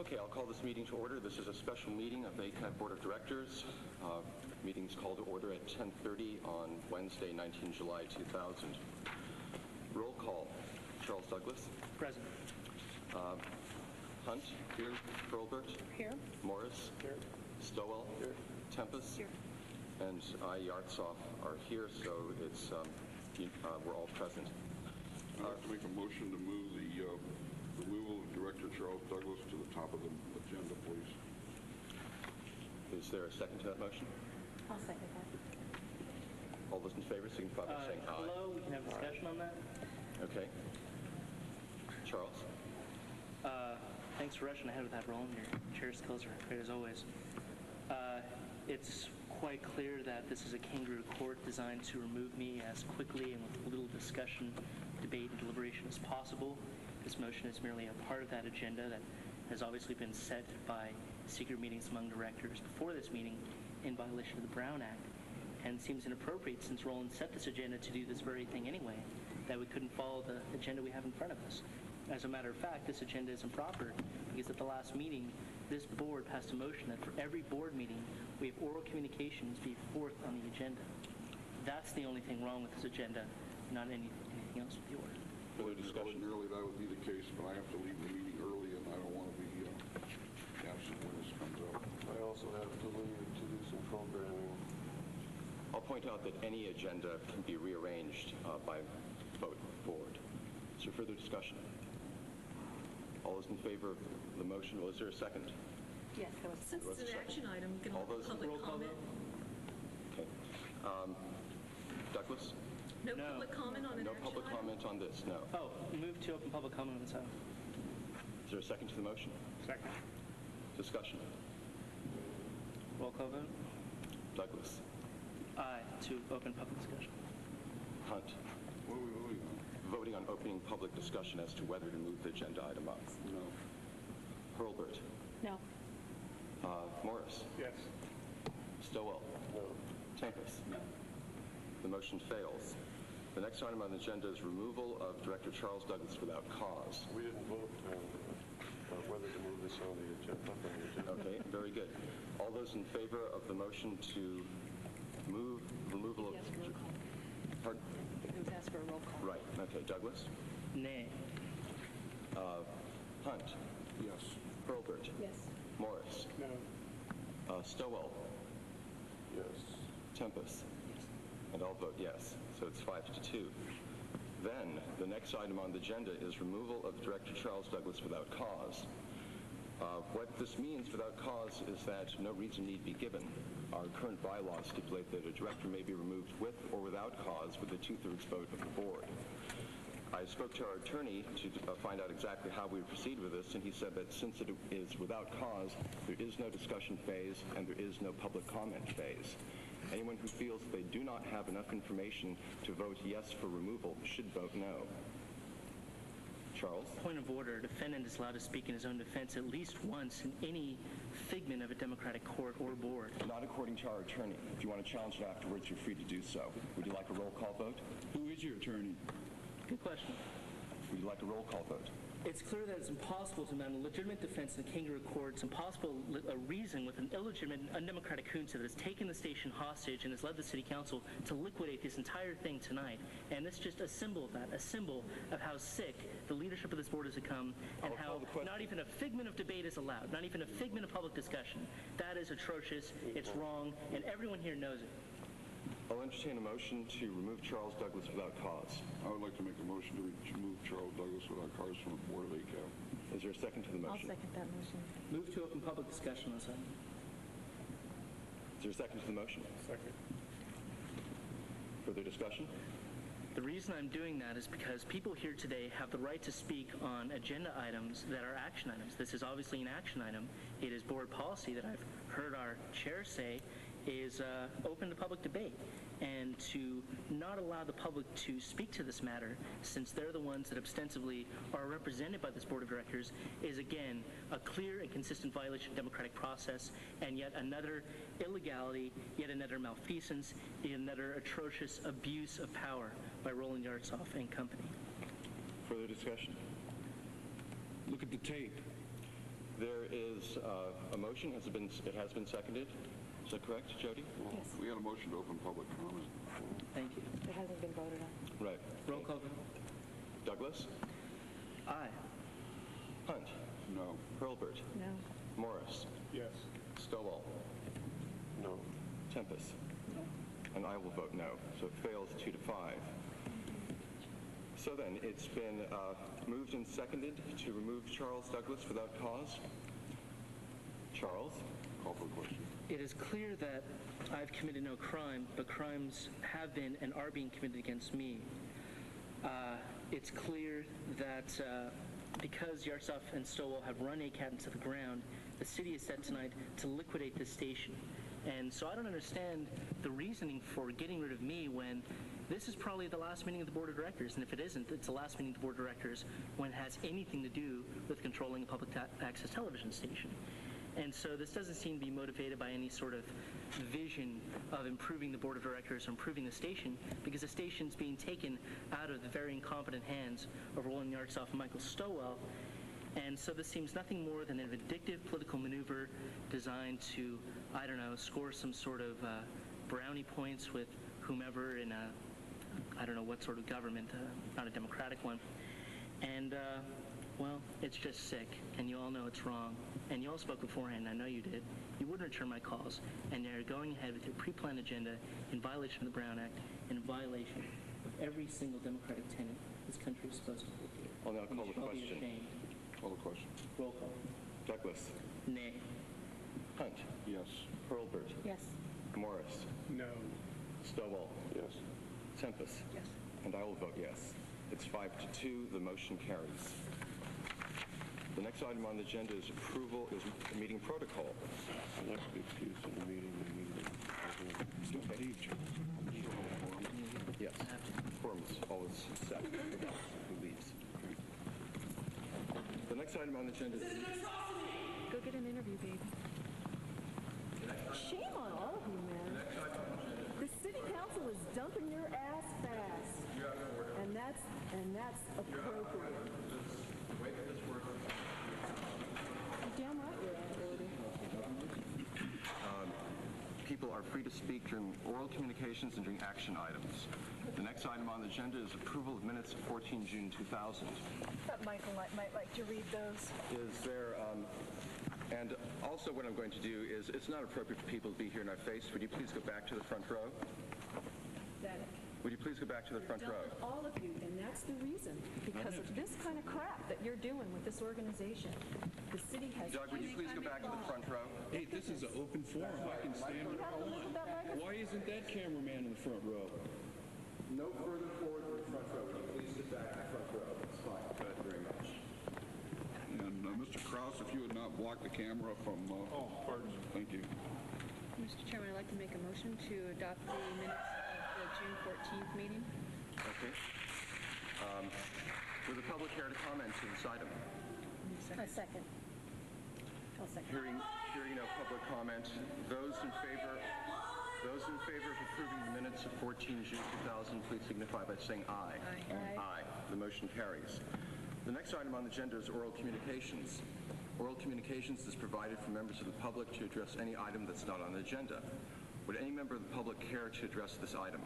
Okay, I'll call this meeting to order. This is a special meeting of the ACAT Board of Directors. Meeting's called to order at 10:30 on Wednesday, 19 July 2000. Roll call. Charles Douglas. Present. Hunt. Here. Hurlbert. Here. Morris. Here. Stowell. Here. Tempest. Here. And I, Yartsoff, are here, so it's we're all present. I'd like to make a motion to move the removal of Director Charles Douglas to the top of the agenda, please. Is there a second to that motion? I'll second that. All those in favor signify by saying aye. Hello, we can have discussion on that. Okay. Charles? Thanks for rushing ahead with that, Roland. Your chair skills are great as always. It's quite clear that this is a kangaroo court designed to remove me as quickly and with little discussion, debate, and deliberation as possible. This motion is merely a part of that agenda that has obviously been set by secret meetings among directors before this meeting in violation of the Brown Act, and seems inappropriate since Roland set this agenda to do this very thing anyway, that we couldn't follow the agenda we have in front of us. As a matter of fact, this agenda is improper because at the last meeting, this board passed a motion that for every board meeting, we have oral communications be forth on the agenda. That's the only thing wrong with this agenda, not anything else with the order. Ordinarily, that would be the case, but I have to leave the meeting early, and I don't want to be absent when this comes up. I also have to leave to do some programming. I'll point out that any agenda can be rearranged by vote of the board. Is there further discussion? All those in favor of the motion, is there a second? Yes, that was. Since it's an action item, we can All have those public comment. Okay. Douglas? No public comment on an No action public item? comment on this, no. Oh, move to open public comment on this item. Is there a second to the motion? Second. Discussion. Roll call vote. Douglas? Aye, to open public discussion. Hunt? What are we voting on? Voting on opening public discussion as to whether to move the agenda item up. No. Hurlbert? No. Morris? Yes. Stowell? No. Tempest? No. The motion fails. The next item on the agenda is removal of Director Charles Douglas without cause. We didn't vote on whether to move this on the agenda. Okay, very good. All those in favor of the motion to move removal of... Yes, roll call. Pardon? It was asked for a roll call. Right. Okay, Douglas? Nay. Hunt? Yes. Hurlbert? Yes. Morris? No. Stowell? Yes. Tempest? And I'll vote yes. So it's 5-2. Then, the next item on the agenda is removal of Director Charles Douglas without cause. What this means without cause is that no reason need be given. Our current bylaws stipulate that a director may be removed with or without cause with a 2/3 vote of the board. I spoke to our attorney to find out exactly how we would proceed with this, and he said that since it is without cause, there is no discussion phase and there is no public comment phase. Anyone who feels that they do not have enough information to vote yes for removal should vote no. Charles? Point of order. A defendant is allowed to speak in his own defense at least once in any figment of a democratic court or board. Not according to our attorney. If you want to challenge it afterwards, you're free to do so. Would you like a roll call vote? Who is your attorney? Good question. Would you like a roll call vote? It's clear that it's impossible to mount a legitimate defense in the kangaroo court. It's impossible to reason with an illegitimate, undemocratic junta that has taken the station hostage and has led the city council to liquidate this entire thing tonight. And it's just a symbol of that, a symbol of how sick the leadership of this board has become and how not even a figment of debate is allowed, not even a figment of public discussion. That is atrocious, it's wrong, and everyone here knows it. I'll entertain a motion to remove Charles Douglas without cause. I would like to make a motion to remove Charles Douglas without cause from the Board of ACAT. Is there a second to the I'll motion? second that motion. Move to open public discussion on this item. Is there a second to the motion? Second. Further discussion? The reason I'm doing that is because people here today have the right to speak on agenda items that are action items. This is obviously an action item. It is board policy that I've heard our chair say is open to public debate, and to not allow the public to speak to this matter, since they're the ones that ostensibly are represented by this board of directors, is again a clear and consistent violation of democratic process, and yet another illegality, yet another malfeasance, yet another atrocious abuse of power by Roland Yartsoff and company. Further discussion? Look at the tape. There is a motion. It has been seconded. Is that correct, Jody? Yes. We had a motion to open public comment. Thank you. It hasn't been voted on. Right. Roll call vote. Douglas? Aye. Hunt? No. Hurlbert? No. Morris? Yes. Stowell? No. Tempest? No. And I will vote no. So it fails 2 to 5. So then, it's been moved and seconded to remove Charles Douglas without cause. Charles? Call for the question. It is clear that I've committed no crime, but crimes have been and are being committed against me. It's clear that because Yartsov and Stowell have run ACAT into the ground, the city is set tonight to liquidate this station. And so I don't understand the reasoning for getting rid of me when this is probably the last meeting of the board of directors. And if it isn't, it's the last meeting of the board of directors when it has anything to do with controlling a public access television station. And so this doesn't seem to be motivated by any sort of vision of improving the board of directors or improving the station, because the station's being taken out of the very incompetent hands of Roland Yartsov and Michael Stowell. And so this seems nothing more than a vindictive political maneuver designed to, I don't know, score some sort of brownie points with whomever in a, I don't know what sort of government, not a democratic one. And, well, it's just sick, and you all know it's wrong. And you all spoke beforehand, I know you did. You wouldn't return my calls, and you're going ahead with your pre-planned agenda in violation of the Brown Act, in violation of every single democratic tenet this country is supposed to hold dear. I'll now call You the should all be question. ashamed. Call the question. Roll call. Douglas? Nay. Hunt? Yes. Hurlbert? Yes. Morris? No. Stowell? Yes. Yes. Tempest? And I will vote yes. It's 5 to 2. The motion carries. The next item on the agenda is meeting protocol. I'd like to be excused from the meeting. Yes. Quorum is always set. Who leaves? The next item on the agenda is... Go get an interview, babe. Shame on all of you, man. The city council is dumping your ass fast. And that's appropriate. You're damn right you're authority. People are free to speak during oral communications and during action items. The next item on the agenda is approval of minutes of 14 June 2000. Thought Michael might like to read those. Is there, and also what I'm going to do is, it's not appropriate for people to be here in our face. Would you please go back to the front row? Would you please go back to the front row? All of you, and that's the reason. Because of this kind of crap that you're doing with this organization. The city has... Doug, would you please go back to the front row? Hey, this is an open forum. I can stand where I want. Why isn't that cameraman in the front row? No further forward to the front row. Would you please get back to the front row? That's fine. Thank you very much. And Mr. Kraus, if you would not block the camera from... Oh, pardon. Thank you. Mr. Chairman, I'd like to make a motion to adopt the minutes of the June 14th meeting. Okay. Would the public care to comment to this item? A second. I'll second. Hearing no public comment, those in favor of approving the minutes of 14 June 2000, please signify by saying aye. Aye. Aye. The motion carries. The next item on the agenda is oral communications. Oral communications is provided for members of the public to address any item that's not on the agenda. Would any member of the public care to address this item?